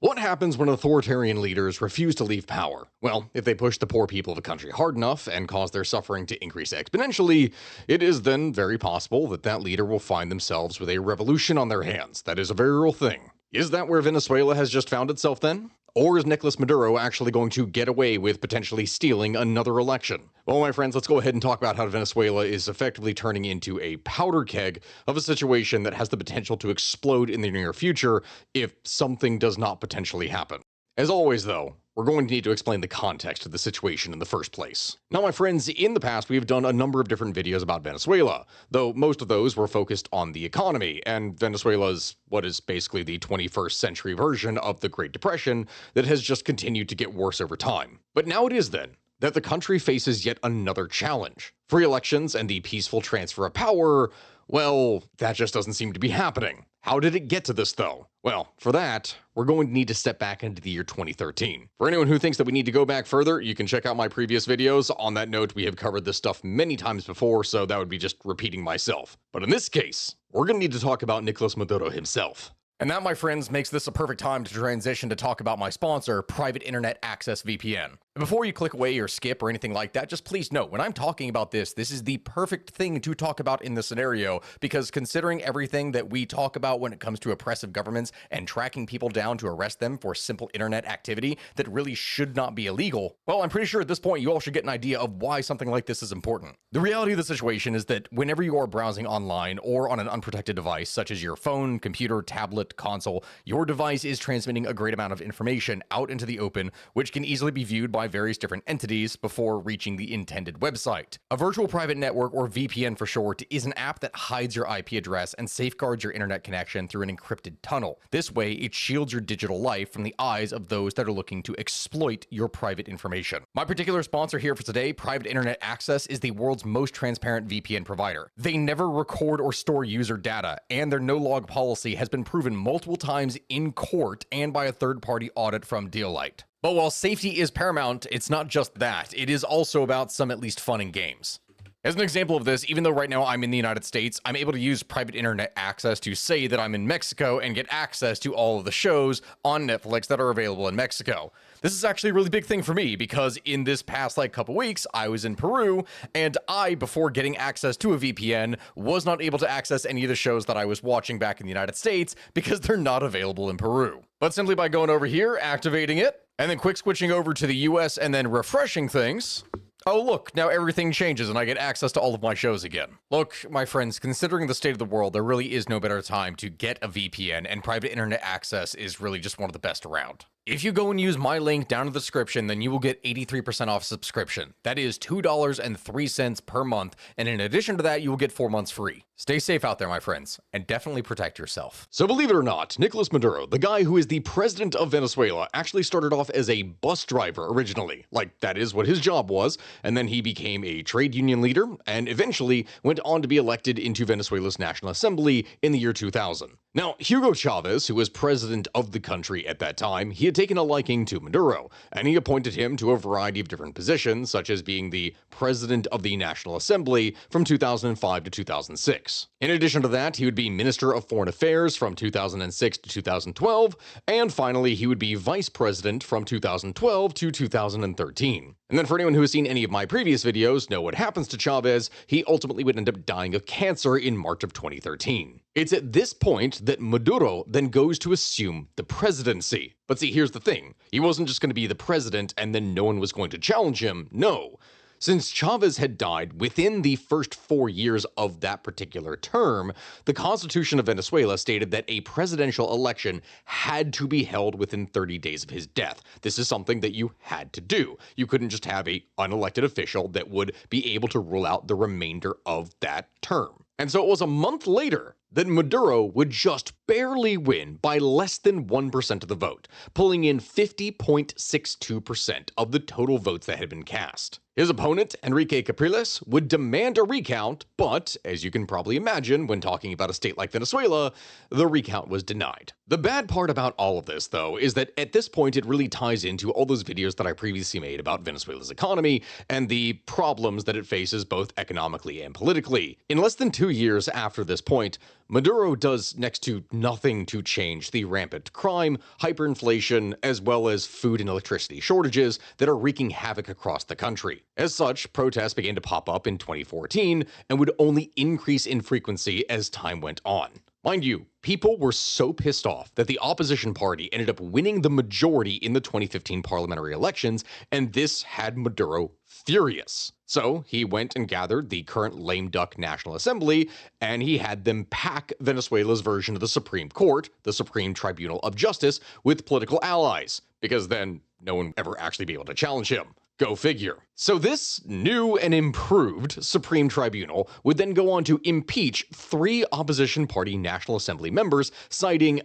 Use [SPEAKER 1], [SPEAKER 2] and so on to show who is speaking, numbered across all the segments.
[SPEAKER 1] What happens when authoritarian leaders refuse to leave power? Well, if they push the poor people of a country hard enough and cause their suffering to increase exponentially, it is then very possible that that leader will find themselves with a revolution on their hands. That is a very real thing. Is that where Venezuela has just found itself then? Or is Nicolás Maduro actually going to get away with potentially stealing another election? Well, my friends, let's go ahead and talk about how Venezuela is effectively turning into a powder keg of a situation that has the potential to explode in the near future if something does not potentially happen. As always, though, we're going to need to explain the context of the situation in the first place. Now, my friends, in the past, we've done a number of different videos about Venezuela, though most of those were focused on the economy, and Venezuela's what is basically the 21st century version of the Great Depression that has just continued to get worse over time. But now it is then that the country faces yet another challenge. Free elections and the peaceful transfer of power, well, that just doesn't seem to be happening. How did it get to this, though? Well, for that, we're going to need to step back into the year 2013. For anyone who thinks that we need to go back further, you can check out my previous videos. On that note, we have covered this stuff many times before, so that would be just repeating myself. But in this case, we're going to need to talk about Nicolás Maduro himself. And that, my friends, makes this a perfect time to transition to talk about my sponsor, Private Internet Access VPN. Before you click away or skip or anything like that, just please note, when I'm talking about this is the perfect thing to talk about in this scenario, because considering everything that we talk about when it comes to oppressive governments and tracking people down to arrest them for simple internet activity that really should not be illegal, well, I'm pretty sure at this point you all should get an idea of why something like this is important. The reality of the situation is that whenever you are browsing online or on an unprotected device, such as your phone, computer, tablet, console, your device is transmitting a great amount of information out into the open, which can easily be viewed by various different entities before reaching the intended website. A virtual private network, or VPN for short, is an app that hides your IP address and safeguards your internet connection through an encrypted tunnel. This way, it shields your digital life from the eyes of those that are looking to exploit your private information. My particular sponsor here for today, Private Internet Access, is the world's most transparent VPN provider. They never record or store user data, and their no-log policy has been proven multiple times in court and by a third-party audit from Dealite. But while safety is paramount, it's not just that. It is also about some at least fun and games. As an example of this, even though right now I'm in the United States, I'm able to use private internet access to say that I'm in Mexico and get access to all of the shows on Netflix that are available in Mexico. This is actually a really big thing for me because in this past couple weeks, I was in Peru, and before getting access to a VPN, was not able to access any of the shows that I was watching back in the United States because they're not available in Peru. But simply by going over here, activating it, and then quick switching over to the US and then refreshing things, oh look, now everything changes and I get access to all of my shows again. Look, my friends, considering the state of the world, there really is no better time to get a VPN, and private internet access is really just one of the best around. If you go and use my link down in the description, then you will get 83% off subscription. That is $2.03 per month, and in addition to that, you will get 4 months free. Stay safe out there, my friends, and definitely protect yourself. So believe it or not, Nicolás Maduro, the guy who is the president of Venezuela, actually started off as a bus driver originally. Like, that is what his job was, and then he became a trade union leader, and eventually went on to be elected into Venezuela's National Assembly in the year 2000. Now, Hugo Chavez, who was president of the country at that time, he had taken a liking to Maduro, and he appointed him to a variety of different positions, such as being the president of the National Assembly from 2005 to 2006. In addition to that, he would be Minister of Foreign Affairs from 2006 to 2012, and finally, he would be vice president from 2012 to 2013. And then for anyone who has seen any of my previous videos, know what happens to Chavez, he ultimately would end up dying of cancer in March of 2013. It's at this point that Maduro then goes to assume the presidency. But see, here's the thing. He wasn't just going to be the president and then no one was going to challenge him. No. Since Chavez had died within the first 4 years of that particular term, the Constitution of Venezuela stated that a presidential election had to be held within 30 days of his death. This is something that you had to do. You couldn't just have an unelected official that would be able to rule out the remainder of that term. And so it was a month later that Maduro would just barely win by less than 1% of the vote, pulling in 50.62% of the total votes that had been cast. His opponent, Enrique Capriles, would demand a recount, but, as you can probably imagine when talking about a state like Venezuela, the recount was denied. The bad part about all of this, though, is that at this point it really ties into all those videos that I previously made about Venezuela's economy and the problems that it faces both economically and politically. In less than 2 years after this point, Maduro does next to nothing to change the rampant crime, hyperinflation, as well as food and electricity shortages that are wreaking havoc across the country. As such, protests began to pop up in 2014 and would only increase in frequency as time went on. Mind you, people were so pissed off that the opposition party ended up winning the majority in the 2015 parliamentary elections, and this had Maduro furious. So he went and gathered the current lame duck National Assembly, and he had them pack Venezuela's version of the Supreme Court, the Supreme Tribunal of Justice, with political allies, because then no one would ever actually be able to challenge him. Go figure. So this new and improved Supreme Tribunal would then go on to impeach 3 opposition party National Assembly members, citing,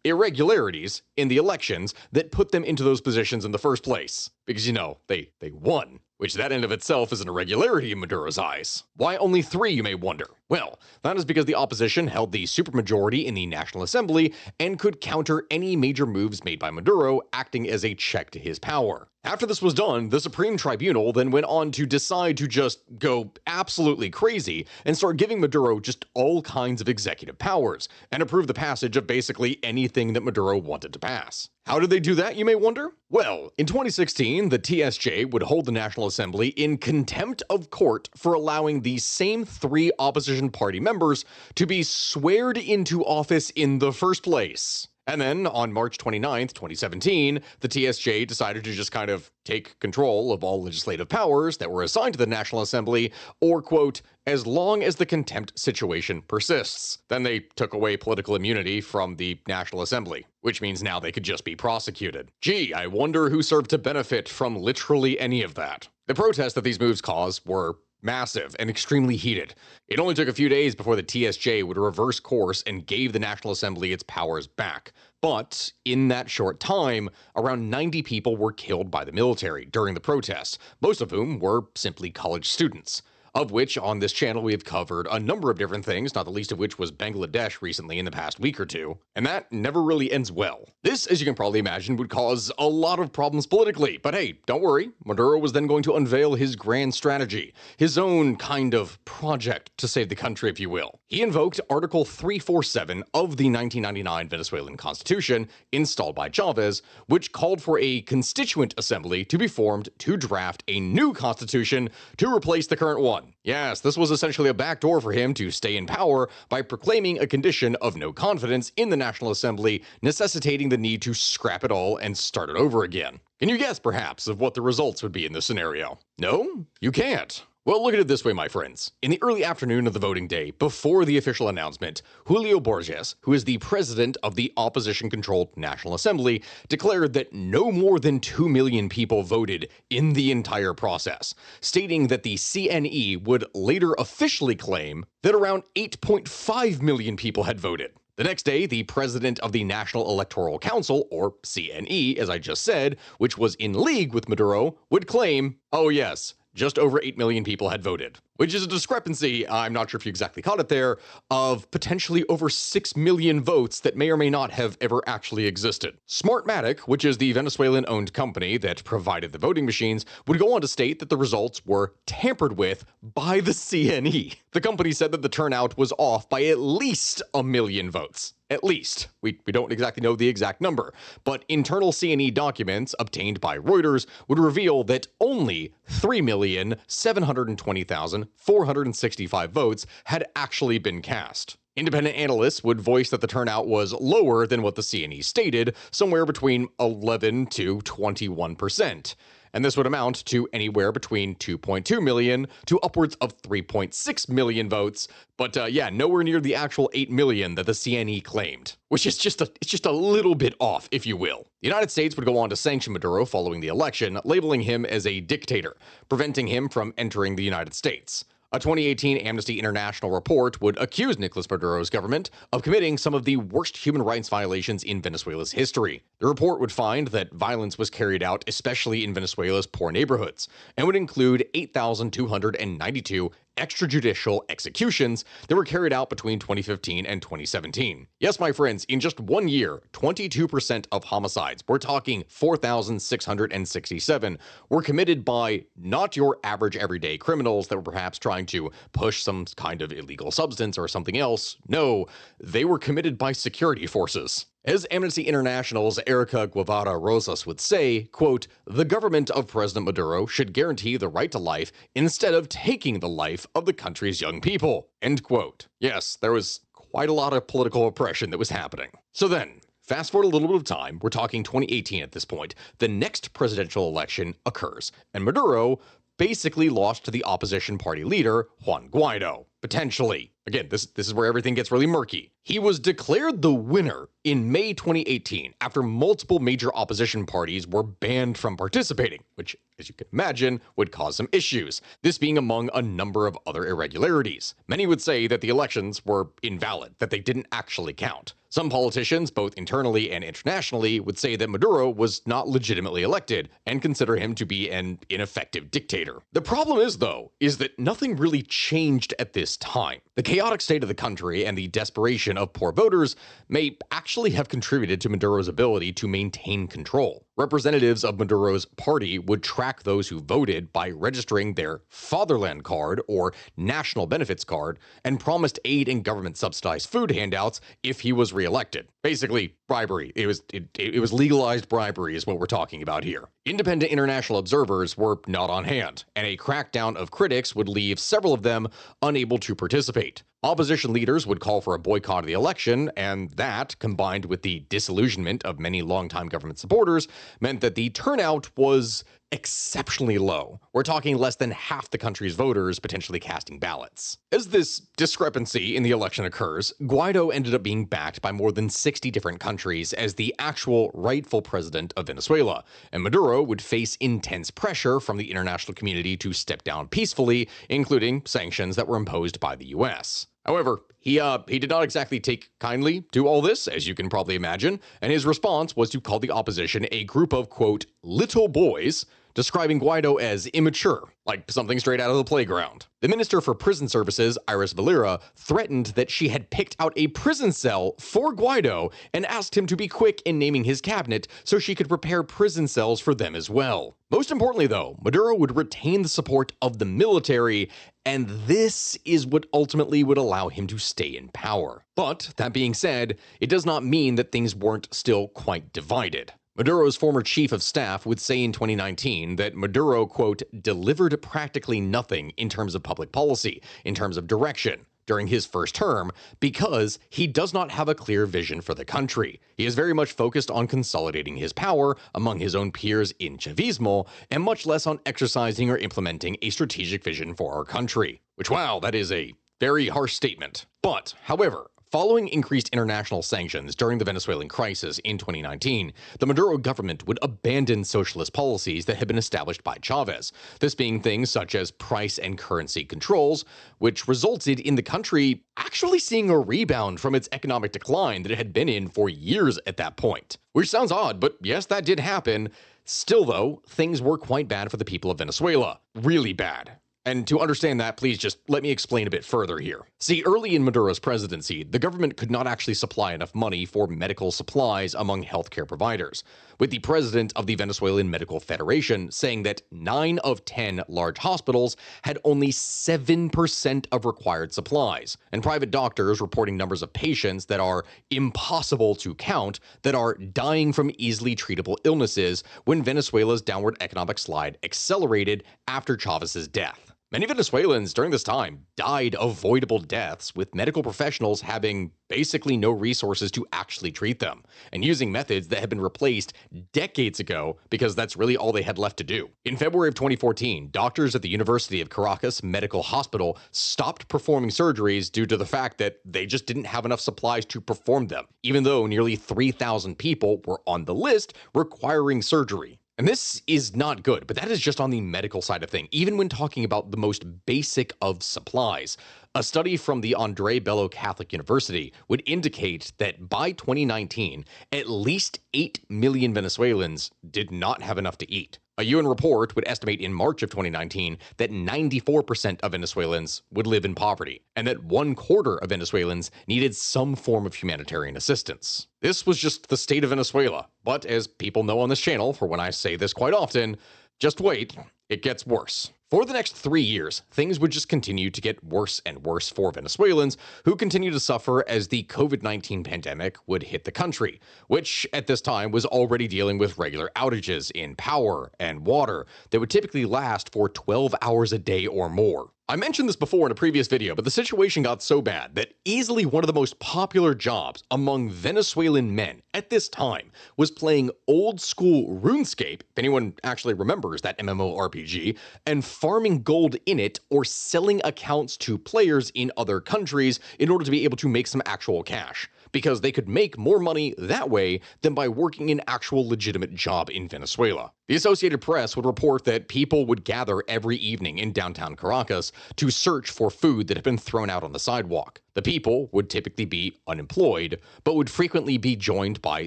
[SPEAKER 1] irregularities in the elections that put them into those positions in the first place. Because, they won, which that in of itself is an irregularity in Maduro's eyes. Why only 3, you may wonder? Well, that is because the opposition held the supermajority in the National Assembly and could counter any major moves made by Maduro, acting as a check to his power. After this was done, the Supreme Tribunal then went on to decide to just go absolutely crazy and start giving Maduro just all kinds of executive powers and approve the passage of basically anything that Maduro wanted to pass. How did they do that, you may wonder? Well, in 2016, the TSJ would hold the National Assembly in contempt of court for allowing these same 3 opposition party members to be sweared into office in the first place. And then on March 29th, 2017, the TSJ decided to just kind of take control of all legislative powers that were assigned to the National Assembly, or, quote, as long as the contempt situation persists. Then they took away political immunity from the National Assembly, which means now they could just be prosecuted. Gee, I wonder who served to benefit from literally any of that. The protests that these moves caused were massive and extremely heated. It only took a few days before the TSJ would reverse course and gave the National Assembly its powers back. But in that short time, around 90 people were killed by the military during the protests, most of whom were simply college students. Of which, on this channel, we have covered a number of different things, not the least of which was Bangladesh recently in the past week or two, and that never really ends well. This, as you can probably imagine, would cause a lot of problems politically, but hey, don't worry, Maduro was then going to unveil his grand strategy, his own kind of project to save the country, if you will. He invoked Article 347 of the 1999 Venezuelan Constitution, installed by Chavez, which called for a constituent assembly to be formed to draft a new constitution to replace the current one. Yes, this was essentially a backdoor for him to stay in power by proclaiming a condition of no confidence in the National Assembly, necessitating the need to scrap it all and start it over again. Can you guess, perhaps, of what the results would be in this scenario? No? You can't. Well, look at it this way, my friends. In the early afternoon of the voting day, before the official announcement, Julio Borges, who is the president of the opposition-controlled National Assembly, declared that no more than 2 million people voted in the entire process, stating that the CNE would later officially claim that around 8.5 million people had voted. The next day, the president of the National Electoral Council, or CNE, as I just said, which was in league with Maduro, would claim, oh yes, just over 8 million people had voted, which is a discrepancy, I'm not sure if you exactly caught it there, of potentially over 6 million votes that may or may not have ever actually existed. Smartmatic, which is the Venezuelan-owned company that provided the voting machines, would go on to state that the results were tampered with by the CNE. The company said that the turnout was off by at least 1 million votes. At least. We don't exactly know the exact number, but internal CNE documents obtained by Reuters would reveal that only 3,720,465 votes had actually been cast. Independent analysts would voice that the turnout was lower than what the CNE stated, somewhere between 11 to 21%. And this would amount to anywhere between 2.2 million to upwards of 3.6 million votes. But nowhere near the actual 8 million that the CNE claimed, which is just a little bit off, if you will. The United States would go on to sanction Maduro following the election, labeling him as a dictator, preventing him from entering the United States. A 2018 Amnesty International report would accuse Nicolás Maduro's government of committing some of the worst human rights violations in Venezuela's history. The report would find that violence was carried out especially in Venezuela's poor neighborhoods, and would include 8,292 extrajudicial executions that were carried out between 2015 and 2017. Yes, my friends, in just 1 year, 22% of homicides, we're talking 4,667, were committed by not your average everyday criminals that were perhaps trying to push some kind of illegal substance or something else. No, they were committed by security forces. As Amnesty International's Erica Guevara Rosas would say, quote, "The government of President Maduro should guarantee the right to life instead of taking the life of the country's young people," end quote. Yes, there was quite a lot of political oppression that was happening. So then, fast forward a little bit of time, we're talking 2018 at this point, the next presidential election occurs, and Maduro basically lost to the opposition party leader, Juan Guaido. Potentially. Again, this is where everything gets really murky. He was declared the winner in May 2018 after multiple major opposition parties were banned from participating, which, as you can imagine, would cause some issues, this being among a number of other irregularities. Many would say that the elections were invalid, that they didn't actually count. Some politicians, both internally and internationally, would say that Maduro was not legitimately elected and consider him to be an ineffective dictator. The problem is, though, is that nothing really changed at this time. The chaotic state of the country and the desperation of poor voters may actually have contributed to Maduro's ability to maintain control. Representatives of Maduro's party would track those who voted by registering their fatherland card or national benefits card and promised aid and government-subsidized food handouts if he was reelected. Basically, bribery. It was legalized bribery is what we're talking about here. Independent international observers were not on hand, and a crackdown of critics would leave several of them unable to participate. Opposition leaders would call for a boycott of the election, and that, combined with the disillusionment of many longtime government supporters, meant that the turnout was exceptionally low. We're talking less than half the country's voters potentially casting ballots. As this discrepancy in the election occurs, Guaido ended up being backed by more than 60 different countries as the actual rightful president of Venezuela, and Maduro would face intense pressure from the international community to step down peacefully, including sanctions that were imposed by the US. However, he did not exactly take kindly to all this, as you can probably imagine, and his response was to call the opposition a group of, quote, little boys, describing Guaido as immature, like something straight out of the playground. The Minister for Prison Services, Iris Valera, threatened that she had picked out a prison cell for Guaido and asked him to be quick in naming his cabinet so she could prepare prison cells for them as well. Most importantly, though, Maduro would retain the support of the military, and this is what ultimately would allow him to stay in power. But, that being said, it does not mean that things weren't still quite divided. Maduro's former chief of staff would say in 2019 that Maduro, quote, delivered practically nothing in terms of public policy, in terms of direction, during his first term, because he does not have a clear vision for the country. He is very much focused on consolidating his power among his own peers in Chavismo, and much less on exercising or implementing a strategic vision for our country. Which, wow, that is a very harsh statement. But, however, following increased international sanctions during the Venezuelan crisis in 2019, the Maduro government would abandon socialist policies that had been established by Chavez, this being things such as price and currency controls, which resulted in the country actually seeing a rebound from its economic decline that it had been in for years at that point. Which sounds odd, but yes, that did happen. Still, though, things were quite bad for the people of Venezuela. Really bad. And to understand that, please just let me explain a bit further here. See, early in Maduro's presidency, the government could not actually supply enough money for medical supplies among healthcare providers, with the president of the Venezuelan Medical Federation saying that 9 of 10 large hospitals had only 7% of required supplies, and private doctors reporting numbers of patients that are impossible to count that are dying from easily treatable illnesses when Venezuela's downward economic slide accelerated after Chavez's death. Many Venezuelans during this time died avoidable deaths, with medical professionals having basically no resources to actually treat them, and using methods that had been replaced decades ago because that's really all they had left to do. In February of 2014, doctors at the University of Caracas Medical Hospital stopped performing surgeries due to the fact that they just didn't have enough supplies to perform them, even though nearly 3,000 people were on the list requiring surgery. And this is not good, but that is just on the medical side of things, even when talking about the most basic of supplies. A study from the Andre Bello Catholic University would indicate that by 2019, at least 8 million Venezuelans did not have enough to eat. A UN report would estimate in March of 2019 that 94% of Venezuelans would live in poverty, and that 1/4 of Venezuelans needed some form of humanitarian assistance. This was just the state of Venezuela, but as people know on this channel, for when I say this quite often, just wait, it gets worse. For the next 3 years, things would just continue to get worse and worse for Venezuelans, who continue to suffer as the COVID-19 pandemic would hit the country, which at this time was already dealing with regular outages in power and water that would typically last for 12 hours a day or more. I mentioned this before in a previous video, but the situation got so bad that easily one of the most popular jobs among Venezuelan men at this time was playing old school RuneScape, if anyone actually remembers that MMORPG, and farming gold in it or selling accounts to players in other countries in order to be able to make some actual cash, because they could make more money that way than by working an actual legitimate job in Venezuela. The Associated Press would report that people would gather every evening in downtown Caracas to search for food that had been thrown out on the sidewalk. The people would typically be unemployed, but would frequently be joined by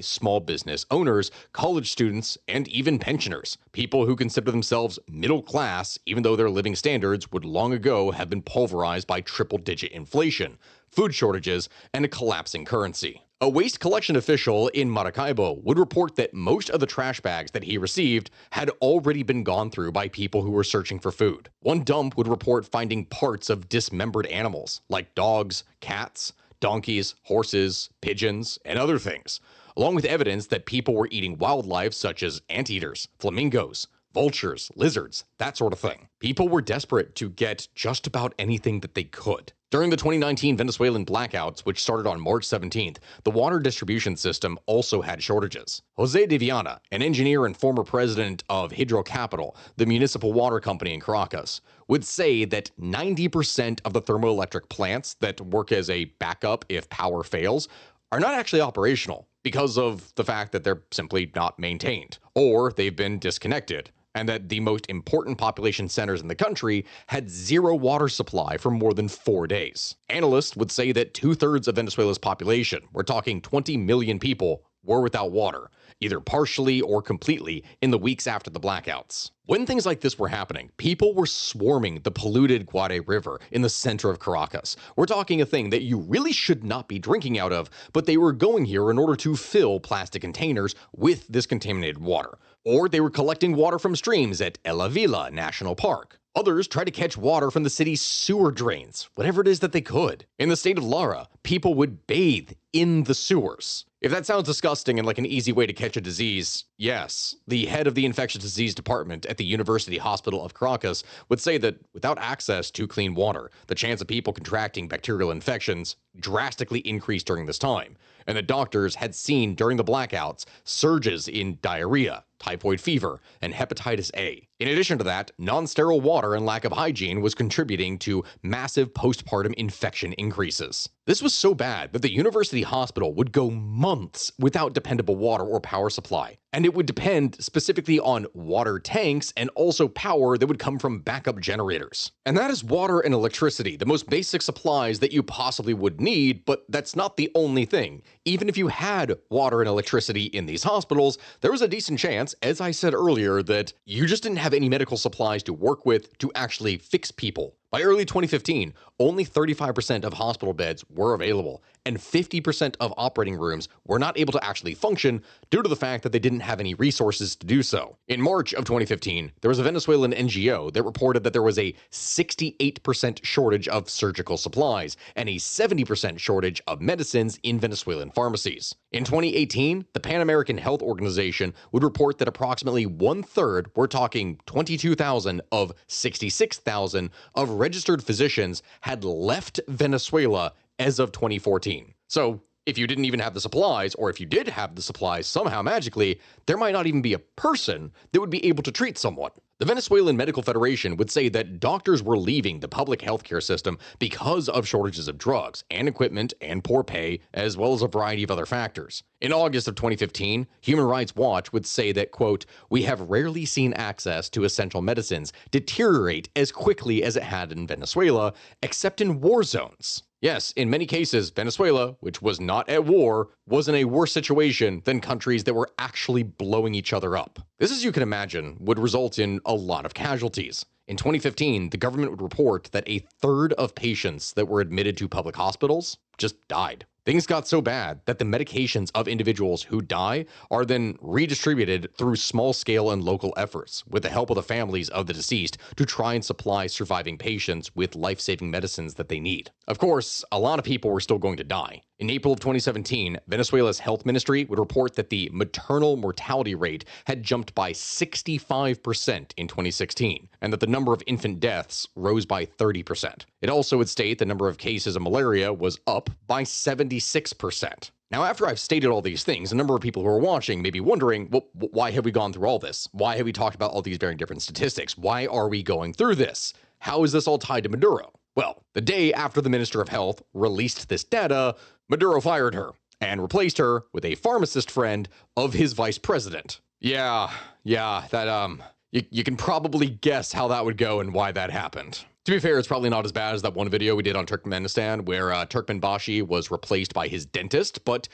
[SPEAKER 1] small business owners, college students, and even pensioners, people who consider themselves middle class even though their living standards would long ago have been pulverized by triple-digit inflation, food shortages, and a collapsing currency. A waste collection official in Maracaibo would report that most of the trash bags that he received had already been gone through by people who were searching for food. One dump would report finding parts of dismembered animals, like dogs, cats, donkeys, horses, pigeons, and other things, along with evidence that people were eating wildlife such as anteaters, flamingos, vultures, lizards, that sort of thing. People were desperate to get just about anything that they could. During the 2019 Venezuelan blackouts, which started on March 17th, the water distribution system also had shortages. Jose de Viana, an engineer and former president of Hidrocapital, the municipal water company in Caracas, would say that 90% of the thermoelectric plants that work as a backup if power fails are not actually operational because of the fact that they're simply not maintained, or they've been disconnected, and that the most important population centers in the country had zero water supply for more than 4 days. Analysts would say that 2/3 of Venezuela's population, we're talking 20 million people, were without water, either partially or completely, in the weeks after the blackouts. When things like this were happening, people were swarming the polluted Guare River in the center of Caracas. We're talking a thing that you really should not be drinking out of, but they were going here in order to fill plastic containers with this contaminated water. Or they were collecting water from streams at El Avila National Park. Others tried to catch water from the city's sewer drains, whatever it is that they could. In the state of Lara, people would bathe in the sewers. If that sounds disgusting and like an easy way to catch a disease, yes. The head of the infectious disease department at the University Hospital of Caracas would say that without access to clean water, the chance of people contracting bacterial infections drastically increased during this time, and that doctors had seen during the blackouts surges in diarrhea, typhoid fever, and hepatitis A. In addition to that, non-sterile water and lack of hygiene was contributing to massive postpartum infection increases. This was so bad that the university hospital would go months without dependable water or power supply, and it would depend specifically on water tanks and also power that would come from backup generators. And that is water and electricity, the most basic supplies that you possibly would need, but that's not the only thing. Even if you had water and electricity in these hospitals, there was a decent chance, as I said earlier, that you just didn't have any medical supplies to work with to actually fix people. By early 2015, only 35% of hospital beds were available, and 50% of operating rooms were not able to actually function due to the fact that they didn't have any resources to do so. In March of 2015, there was a Venezuelan NGO that reported that there was a 68% shortage of surgical supplies and a 70% shortage of medicines in Venezuelan pharmacies. In 2018, the Pan American Health Organization would report that approximately 1/3, we're talking 22,000 of 66,000 of registered physicians had left Venezuela as of 2014. So if you didn't even have the supplies, or if you did have the supplies somehow magically, there might not even be a person that would be able to treat someone. The Venezuelan Medical Federation would say that doctors were leaving the public healthcare system because of shortages of drugs and equipment and poor pay, as well as a variety of other factors. In August of 2015, Human Rights Watch would say that, quote, "We have rarely seen access to essential medicines deteriorate as quickly as it had in Venezuela, except in war zones." Yes, in many cases, Venezuela, which was not at war, was in a worse situation than countries that were actually blowing each other up. This, as you can imagine, would result in a lot of casualties. In 2015, the government would report that a third of patients that were admitted to public hospitals just died. Things got so bad that the medications of individuals who die are then redistributed through small-scale and local efforts with the help of the families of the deceased to try and supply surviving patients with life-saving medicines that they need. Of course, a lot of people were still going to die. In April of 2017, Venezuela's health ministry would report that the maternal mortality rate had jumped by 65% in 2016, and that the number of infant deaths rose by 30%. It also would state the number of cases of malaria was up by 76%. Now, after I've stated all these things, a number of people who are watching may be wondering, well, why have we gone through all this? Why have we talked about all these very different statistics? Why are we going through this? How is this all tied to Maduro? Well, the day after the Minister of Health released this data, Maduro fired her and replaced her with a pharmacist friend of his vice president. Yeah, that, you can probably guess how that would go and why that happened. To be fair, it's probably not as bad as that one video we did on Turkmenistan where Turkmenbashi was replaced by his dentist, but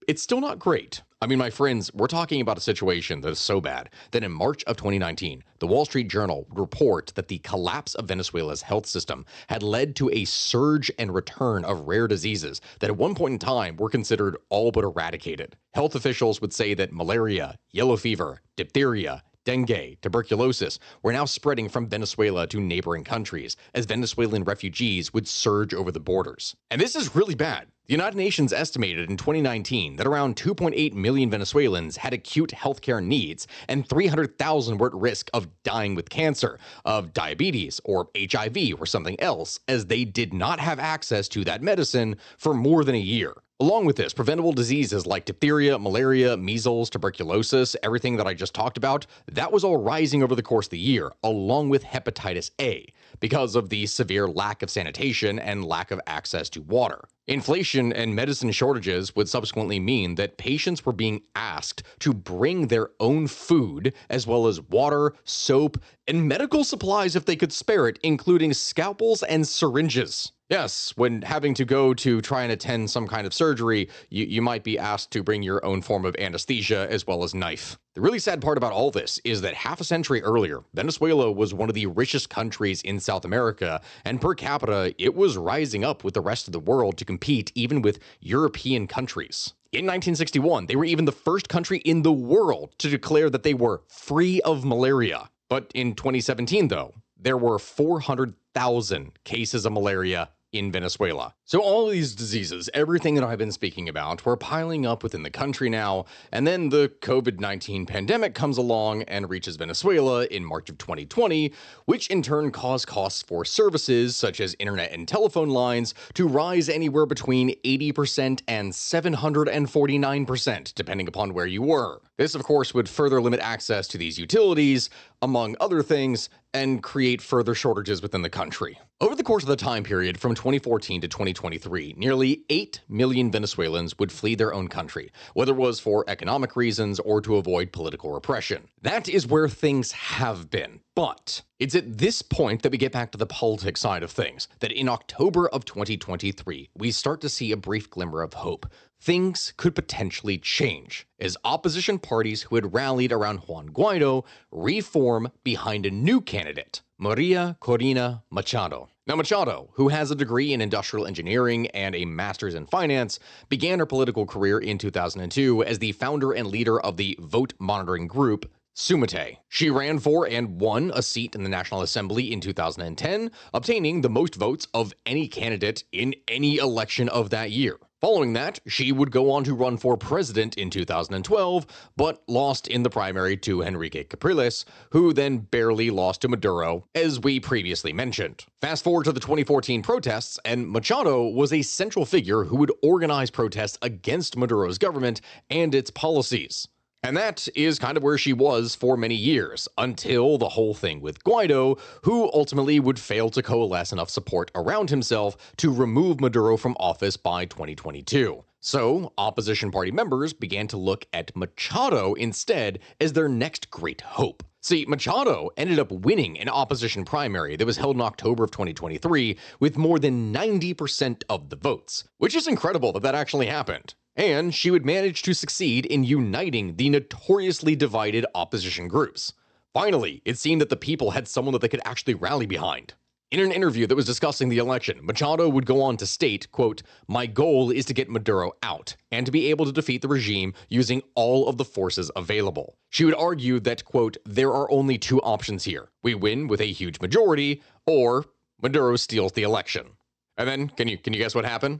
[SPEAKER 1] it's still not great. I mean, my friends, we're talking about a situation that is so bad that in March of 2019, the Wall Street Journal would report that the collapse of Venezuela's health system had led to a surge and return of rare diseases that at one point in time were considered all but eradicated. Health officials would say that malaria, yellow fever, diphtheria, dengue, tuberculosis were now spreading from Venezuela to neighboring countries as Venezuelan refugees would surge over the borders. And this is really bad. The United Nations estimated in 2019 that around 2.8 million Venezuelans had acute healthcare needs and 300,000 were at risk of dying with cancer, of diabetes, or HIV, or something else, as they did not have access to that medicine for more than a year. Along with this, preventable diseases like diphtheria, malaria, measles, tuberculosis, everything that I just talked about, that was all rising over the course of the year, along with hepatitis A, because of the severe lack of sanitation and lack of access to water. Inflation and medicine shortages would subsequently mean that patients were being asked to bring their own food, as well as water, soap, and medical supplies if they could spare it, including scalpels and syringes. Yes, when having to go to try and attend some kind of surgery, you might be asked to bring your own form of anesthesia as well as knife. The really sad part about all this is that half a century earlier, Venezuela was one of the richest countries in South America, and per capita, it was rising up with the rest of the world to compete even with European countries. In 1961, they were even the first country in the world to declare that they were free of malaria. But in 2017, though, there were 400,000 cases of malaria in Venezuela. So all of these diseases, everything that I've been speaking about, were piling up within the country now, and then the COVID-19 pandemic comes along and reaches Venezuela in March of 2020, which in turn caused costs for services such as internet and telephone lines to rise anywhere between 80% and 749%, depending upon where you were. This, of course, would further limit access to these utilities, among other things, and create further shortages within the country. Over the course of the time period from 2014 to 2023, nearly 8 million Venezuelans would flee their own country, whether it was for economic reasons or to avoid political repression. That is where things have been. But it's at this point that we get back to the politics side of things, that in October of 2023, we start to see a brief glimmer of hope. Things could potentially change as opposition parties who had rallied around Juan Guaido reform behind a new candidate, Maria Corina Machado. Now, Machado, who has a degree in industrial engineering and a master's in finance, began her political career in 2002 as the founder and leader of the vote monitoring group Sumite. She ran for and won a seat in the National Assembly in 2010, obtaining the most votes of any candidate in any election of that year. Following that, she would go on to run for president in 2012, but lost in the primary to Enrique Capriles, who then barely lost to Maduro, as we previously mentioned. Fast forward to the 2014 protests, and Machado was a central figure who would organize protests against Maduro's government and its policies. And that is kind of where she was for many years, until the whole thing with Guaido, who ultimately would fail to coalesce enough support around himself to remove Maduro from office by 2022. So, opposition party members began to look at Machado instead as their next great hope. See, Machado ended up winning an opposition primary that was held in October of 2023 with more than 90% of the votes, which is incredible that that actually happened. And she would manage to succeed in uniting the notoriously divided opposition groups. Finally, it seemed that the people had someone that they could actually rally behind. In an interview that was discussing the election, Machado would go on to state, quote, "My goal is to get Maduro out and to be able to defeat the regime using all of the forces available." She would argue that, quote, "There are only two options here. We win with a huge majority, or Maduro steals the election." And then, can you guess what happened?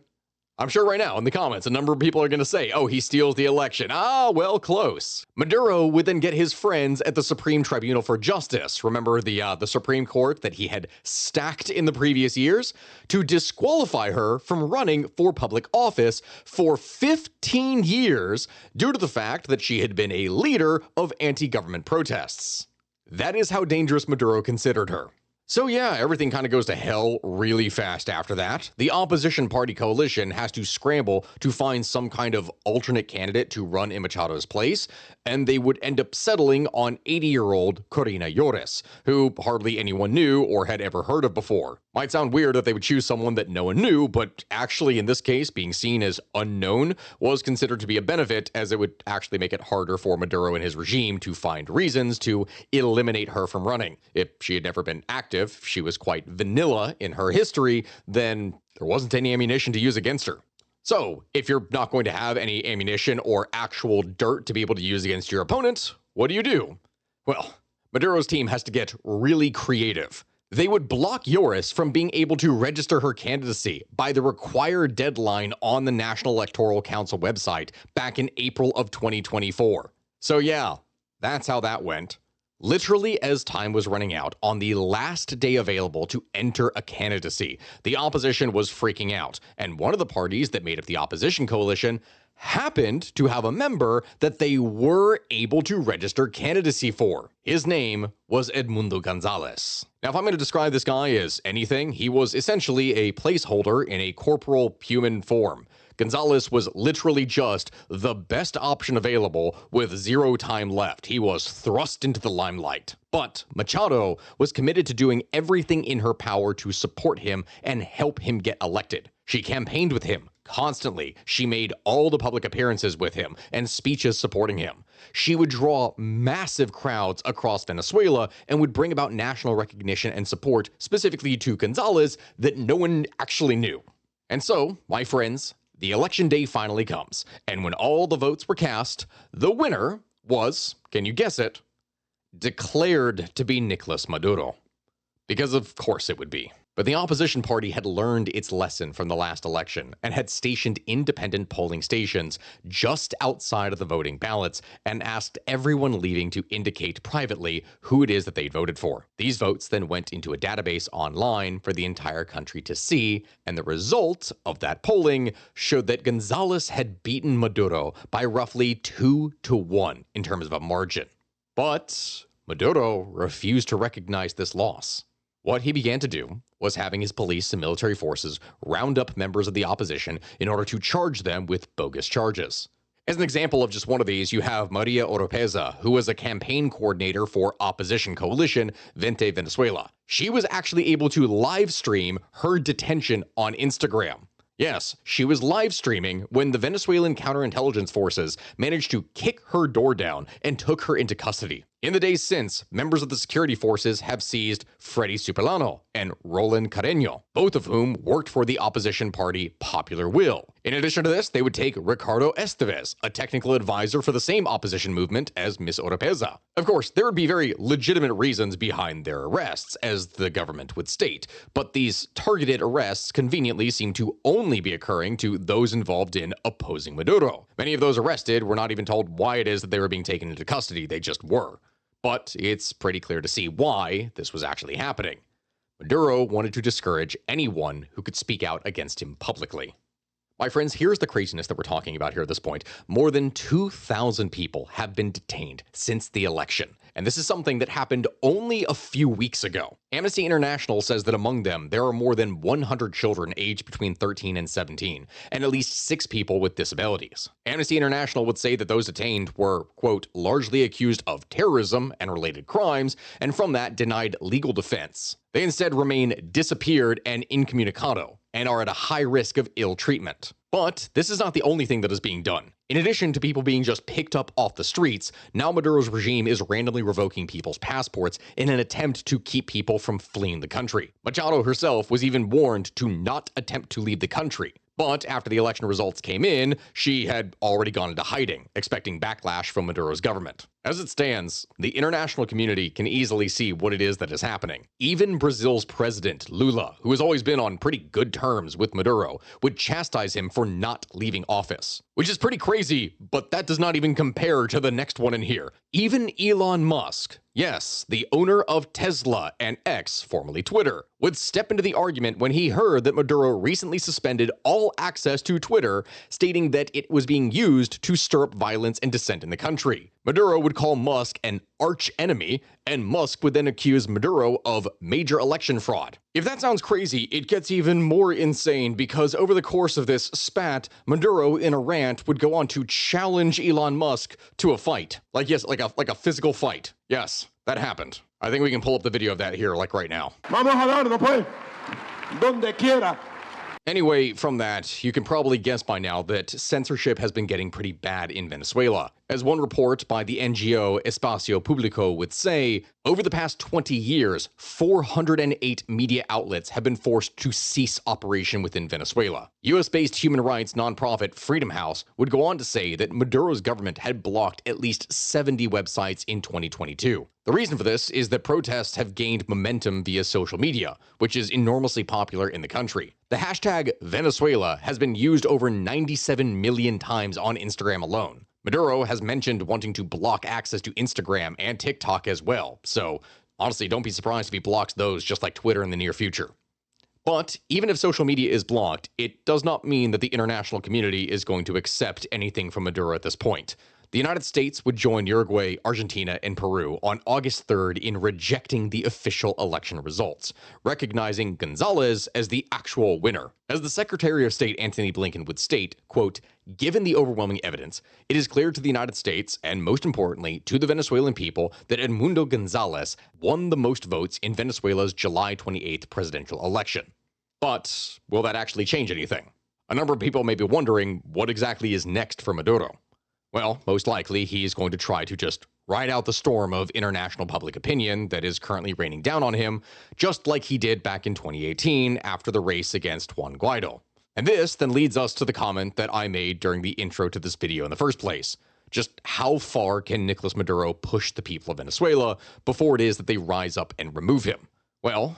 [SPEAKER 1] I'm sure right now in the comments, a number of people are going to say, oh, he steals the election. Ah, well, close. Maduro would then get his friends at the Supreme Tribunal for Justice, remember the Supreme Court that he had stacked in the previous years, to disqualify her from running for public office for 15 years due to the fact that she had been a leader of anti-government protests. That is how dangerous Maduro considered her. So yeah, everything kind of goes to hell really fast after that. The opposition party coalition has to scramble to find some kind of alternate candidate to run in Machado's place, and they would end up settling on 80-year-old Corina Lloris, who hardly anyone knew or had ever heard of before. Might sound weird that they would choose someone that no one knew, but actually in this case, being seen as unknown was considered to be a benefit, as it would actually make it harder for Maduro and his regime to find reasons to eliminate her from running. If she had never been active, if she was quite vanilla in her history, then there wasn't any ammunition to use against her. So, if you're not going to have any ammunition or actual dirt to be able to use against your opponent, what do? Well, Maduro's team has to get really creative. They would block Lloris from being able to register her candidacy by the required deadline on the National Electoral Council website back in April of 2024. So yeah, that's how that went. Literally, as time was running out, on the last day available to enter a candidacy, the opposition was freaking out, and one of the parties that made up the opposition coalition happened to have a member that they were able to register candidacy for. His name was Edmundo Gonzalez. Now, if I'm going to describe this guy as anything, he was essentially a placeholder in a corporal human form. Gonzalez was literally just the best option available with zero time left. He was thrust into the limelight. But Machado was committed to doing everything in her power to support him and help him get elected. She campaigned with him constantly. She made all the public appearances with him and speeches supporting him. She would draw massive crowds across Venezuela and would bring about national recognition and support specifically to Gonzalez that no one actually knew. And so, my friends, the election day finally comes, and when all the votes were cast, the winner was, can you guess it, declared to be Nicolás Maduro. Because of course it would be. But the opposition party had learned its lesson from the last election and had stationed independent polling stations just outside of the voting ballots and asked everyone leaving to indicate privately who it is that they'd voted for. These votes then went into a database online for the entire country to see, and the result of that polling showed that Gonzalez had beaten Maduro by roughly 2-1 in terms of a margin. But Maduro refused to recognize this loss. What he began to do was having his police and military forces round up members of the opposition in order to charge them with bogus charges. As an example of just one of these, you have Maria Oropeza, who was a campaign coordinator for opposition coalition Vente Venezuela. She was actually able to live stream her detention on Instagram. Yes, she was live streaming when the Venezuelan counterintelligence forces managed to kick her door down and took her into custody. In the days since, members of the security forces have seized Freddy Superlano and Roland Carreño, both of whom worked for the opposition party Popular Will. In addition to this, they would take Ricardo Estevez, a technical advisor for the same opposition movement as Miss Oropeza. Of course, there would be very legitimate reasons behind their arrests, as the government would state, but these targeted arrests conveniently seem to only be occurring to those involved in opposing Maduro. Many of those arrested were not even told why it is that they were being taken into custody, they just were. But it's pretty clear to see why this was actually happening. Maduro wanted to discourage anyone who could speak out against him publicly. My friends, here's the craziness that we're talking about here at this point. More than 2,000 people have been detained since the election. And this is something that happened only a few weeks ago. Amnesty International says that among them, there are more than 100 children aged between 13 and 17, and at least 6 people with disabilities. Amnesty International would say that those detained were, quote, largely accused of terrorism and related crimes, and from that denied legal defense. They instead remain disappeared and incommunicado, and are at a high risk of ill treatment. But this is not the only thing that is being done. In addition to people being just picked up off the streets, now Maduro's regime is randomly revoking people's passports in an attempt to keep people from fleeing the country. Machado herself was even warned to not attempt to leave the country. But after the election results came in, she had already gone into hiding, expecting backlash from Maduro's government. As it stands, the international community can easily see what it is that is happening. Even Brazil's president, Lula, who has always been on pretty good terms with Maduro, would chastise him for not leaving office. Which is pretty crazy, but that does not even compare to the next one in here. Even Elon Musk, yes, the owner of Tesla and X, formerly Twitter, would step into the argument when he heard that Maduro recently suspended all access to Twitter, stating that it was being used to stir up violence and dissent in the country. Maduro would call Musk an arch enemy, and Musk would then accuse Maduro of major election fraud. If that sounds crazy, it gets even more insane because over the course of this spat, Maduro in a rant would go on to challenge Elon Musk to a fight. Like a physical fight. Yes, that happened. I think we can pull up the video of that here, like right now.
[SPEAKER 2] Vamos a darlo, pues, donde quiera.
[SPEAKER 1] Anyway, from that, you can probably guess by now that censorship has been getting pretty bad in Venezuela. As one report by the NGO Espacio Público would say, over the past 20 years, 408 media outlets have been forced to cease operation within Venezuela. US-based human rights nonprofit Freedom House would go on to say that Maduro's government had blocked at least 70 websites in 2022. The reason for this is that protests have gained momentum via social media, which is enormously popular in the country. The hashtag Venezuela has been used over 97 million times on Instagram alone. Maduro has mentioned wanting to block access to Instagram and TikTok as well, so honestly, don't be surprised if he blocks those just like Twitter in the near future. But even if social media is blocked, it does not mean that the international community is going to accept anything from Maduro at this point. The United States would join Uruguay, Argentina, and Peru on August 3rd in rejecting the official election results, recognizing Gonzalez as the actual winner. As the Secretary of State Antony Blinken would state, quote, given the overwhelming evidence, it is clear to the United States, and most importantly, to the Venezuelan people, that Edmundo Gonzalez won the most votes in Venezuela's July 28th presidential election. But will that actually change anything? A number of people may be wondering what exactly is next for Maduro. Well, most likely he's going to try to just ride out the storm of international public opinion that is currently raining down on him, just like he did back in 2018 after the race against Juan Guaido. And this then leads us to the comment that I made during the intro to this video in the first place. Just how far can Nicolás Maduro push the people of Venezuela before it is that they rise up and remove him? Well,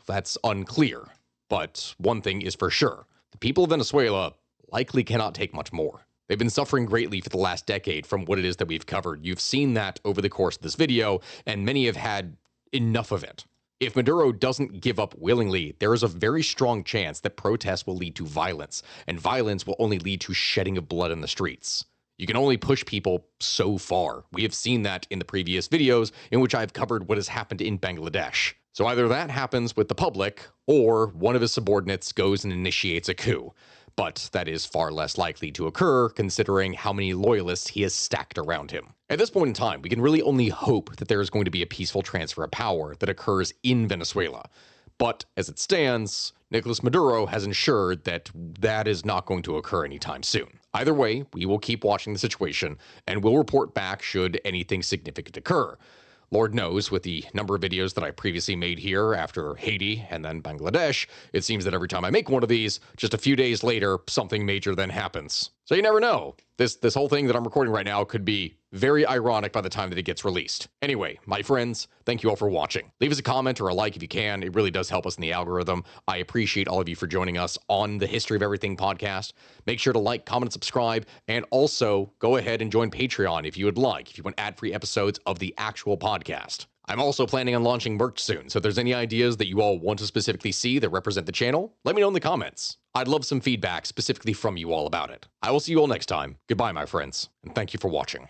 [SPEAKER 1] that's unclear. But one thing is for sure. The people of Venezuela likely cannot take much more. They've been suffering greatly for the last decade from what it is that we've covered. You've seen that over the course of this video, and many have had enough of it. If Maduro doesn't give up willingly, there is a very strong chance that protests will lead to violence, and violence will only lead to shedding of blood in the streets. You can only push people so far. We have seen that in the previous videos in which I've covered what has happened in Bangladesh. So either that happens with the public, or one of his subordinates goes and initiates a coup. But that is far less likely to occur considering how many loyalists he has stacked around him. At this point in time, we can really only hope that there is going to be a peaceful transfer of power that occurs in Venezuela. But as it stands, Nicolás Maduro has ensured that that is not going to occur anytime soon. Either way, we will keep watching the situation and will report back should anything significant occur. Lord knows, with the number of videos that I previously made here after Haiti and then Bangladesh, it seems that every time I make one of these, just a few days later, something major then happens. So you never know. This whole thing that I'm recording right now could be very ironic by the time that it gets released. Anyway, my friends, thank you all for watching. Leave us a comment or a like if you can. It really does help us in the algorithm. I appreciate all of you for joining us on the History of Everything podcast. Make sure to like, comment, and subscribe, and also go ahead and join Patreon if you would like, if you want ad-free episodes of the actual podcast. I'm also planning on launching merch soon, so if there's any ideas that you all want to specifically see that represent the channel, let me know in the comments. I'd love some feedback specifically from you all about it. I will see you all next time. Goodbye, my friends, and thank you for watching.